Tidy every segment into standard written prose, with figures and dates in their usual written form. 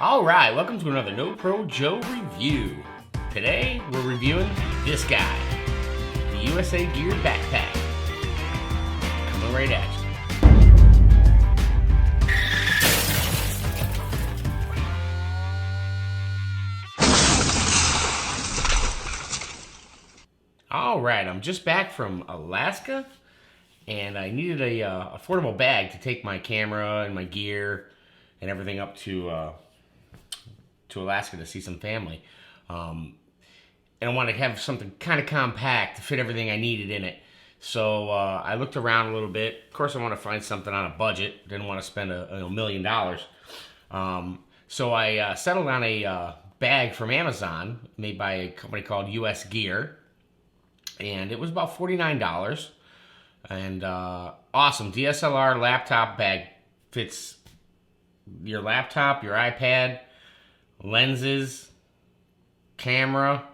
Alright, welcome to another No Pro Joe review. Today, we're reviewing this guy, the USA Gear backpack. Coming right at you. Alright, I'm just back from Alaska, and I needed a affordable bag to take my camera and my gear and everything up to Alaska to see some family. And I wanted to have something kind of compact to fit everything I needed in it. So I looked around a little bit. Of course, I want to find something on a budget. Didn't want to spend $1 million. So I settled on a bag from Amazon made by a company called US Gear. And it was about $49. And awesome. DSLR laptop bag. Fits your laptop, your iPad, lenses, camera.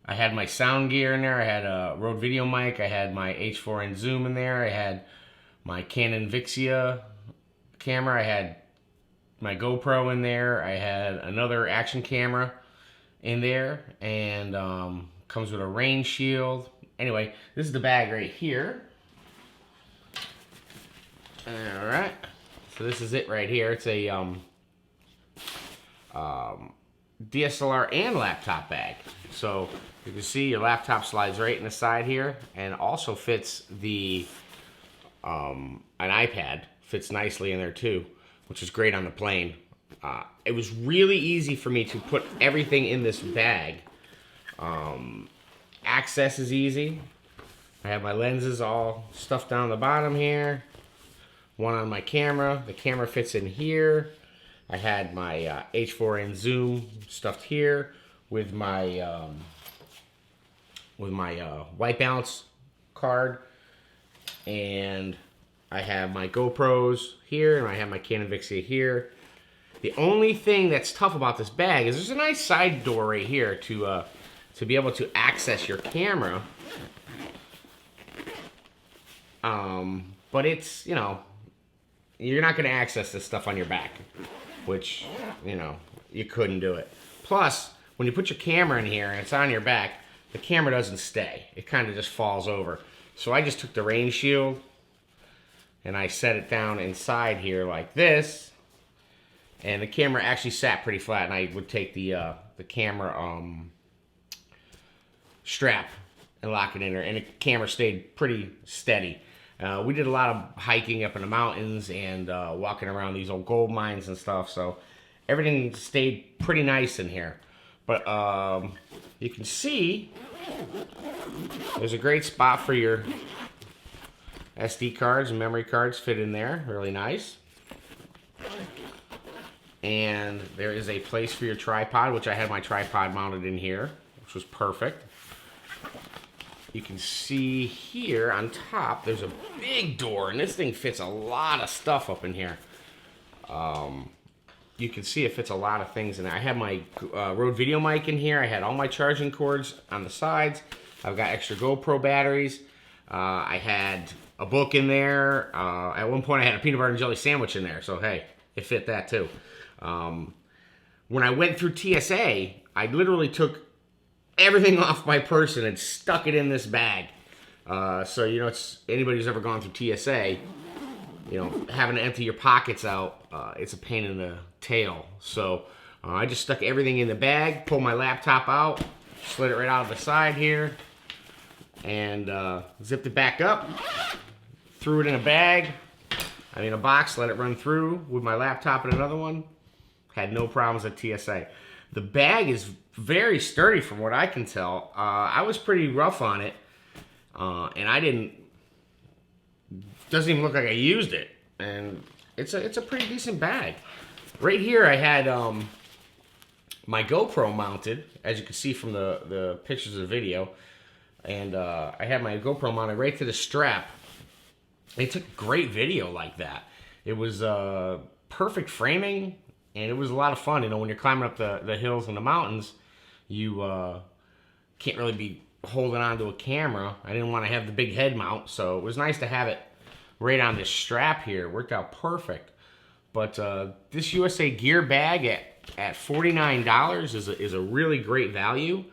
I had my sound gear in there. I had a Rode video mic. I had my H4n zoom in there. I had my Canon Vixia camera. I had my GoPro in there. I had another action camera in there, and comes with a rain shield. Anyway, this is the bag right here. All right, so this is it right here. It's a DSLR and laptop bag. So you can see your laptop slides right in the side here, and also fits the an iPad fits nicely in there too, which is great on the plane. It was really easy for me to put everything in this bag. Access is easy. I have my lenses all stuffed down the bottom here. One on my camera. The camera fits in here. I had my H4n zoom stuffed here with my white balance card, and I have my GoPros here, and I have my Canon Vixia here. The only thing that's tough about this bag is there's a nice side door right here to be able to access your camera. But it's, you know, you're not going to access this stuff on your back, which, you know, you couldn't do it. Plus, when you put your camera in here and it's on your back, the camera doesn't stay. It kind of just falls over. So I just took the rain shield and I set it down inside here like this, and the camera actually sat pretty flat, and I would take the camera strap and lock it in there, and the camera stayed pretty steady. We did a lot of hiking up in the mountains and walking around these old gold mines and stuff, so everything stayed pretty nice in here. But you can see there's a great spot for your SD cards and memory cards, fit in there really nice. And there is a place for your tripod, which I had my tripod mounted in here, which was perfect. You can see here on top, there's a big door, and this thing fits a lot of stuff up in here. You can see it fits a lot of things in there. I have my Rode video mic in here. I had all my charging cords on the sides. I've got extra GoPro batteries. I had a book in there. At one point, I had a peanut butter and jelly sandwich in there, so hey, it fit that too. When I went through TSA, I literally took everything off my person and stuck it in this bag. So, you know, it's anybody who's ever gone through TSA, you know, having to empty your pockets out, it's a pain in the tail. So I just stuck everything in the bag, pulled my laptop out, slid it right out of the side here, and zipped it back up, threw it in a box, let it run through with my laptop and another one. Had no problems at TSA. The bag is very sturdy from what I can tell. I was pretty rough on it, and doesn't even look like I used it. And it's a pretty decent bag. Right here I had my GoPro mounted, as you can see from the pictures of the video. And I had my GoPro mounted right to the strap. It took great video like that. It was perfect framing, and it was a lot of fun. You know, when you're climbing up the hills and the mountains, you can't really be holding on to a camera. I didn't want to have the big head mount, so it was nice to have it right on this strap here. It worked out perfect. But this USA Gear bag at at $49 is a really great value.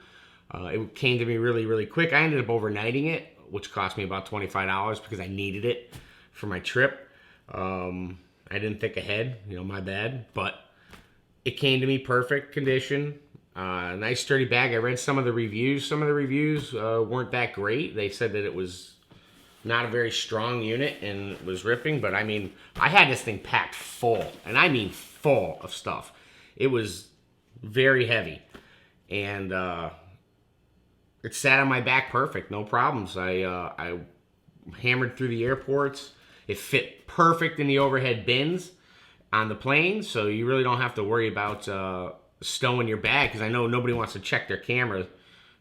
It came to me really, really quick. I ended up overnighting it, which cost me about $25 because I needed it for my trip. I didn't think ahead, you know, my bad. But it came to me perfect condition. Nice sturdy bag. I read some of the reviews. Some of the reviews weren't that great. They said that it was not a very strong unit and it was ripping. But I mean, I had this thing packed full, and I mean full of stuff. It was very heavy, and it sat on my back perfect, no problems. I hammered through the airports. It fit perfect in the overhead bins on the plane, so you really don't have to worry about stowing your bag, because I know nobody wants to check their camera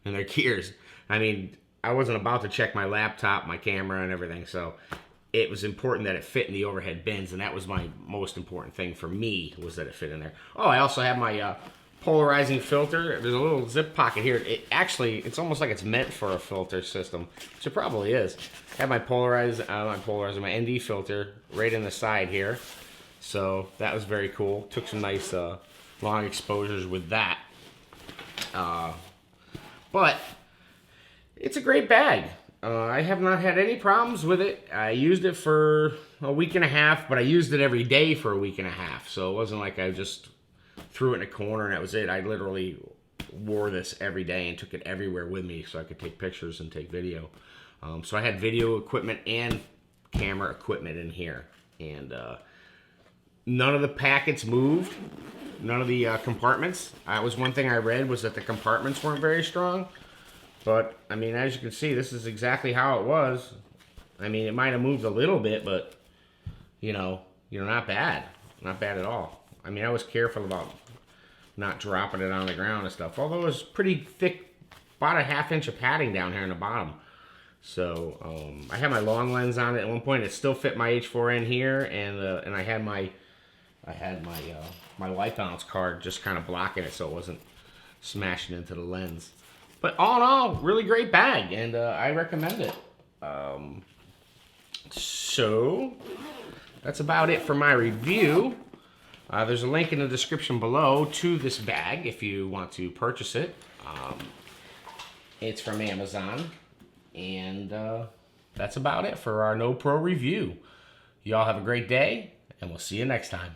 and their gears. I mean, I wasn't about to check my laptop, my camera, and everything, so it was important that it fit in the overhead bins, and that was my most important thing for me, was that it fit in there. Oh, I also have my polarizing filter. There's a little zip pocket here. It's almost like it's meant for a filter system, which it probably is. I have my my ND filter right in the side here, so that was very cool. Took some nice long exposures with that. But it's a great bag. I have not had any problems with it. I used it for a week and a half, but I used it every day for a week and a half. So it wasn't like I just threw it in a corner and that was it. I literally wore this every day and took it everywhere with me so I could take pictures and take video. So I had video equipment and camera equipment in here. And none of the packets moved. None of the compartments. That was one thing I read, was that the compartments weren't very strong. But, I mean, as you can see, this is exactly how it was. I mean, it might have moved a little bit, but, you know, not bad. Not bad at all. I mean, I was careful about not dropping it on the ground and stuff. Although it was pretty thick, about a ½ inch of padding down here in the bottom. So, I had my long lens on it at one point. It still fit my H4n here, and I had my light balance card just kind of blocking it so it wasn't smashing into the lens. But all in all, really great bag, and I recommend it. So, that's about it for my review. There's a link in the description below to this bag if you want to purchase it. It's from Amazon, and that's about it for our No Pro review. Y'all have a great day, and we'll see you next time.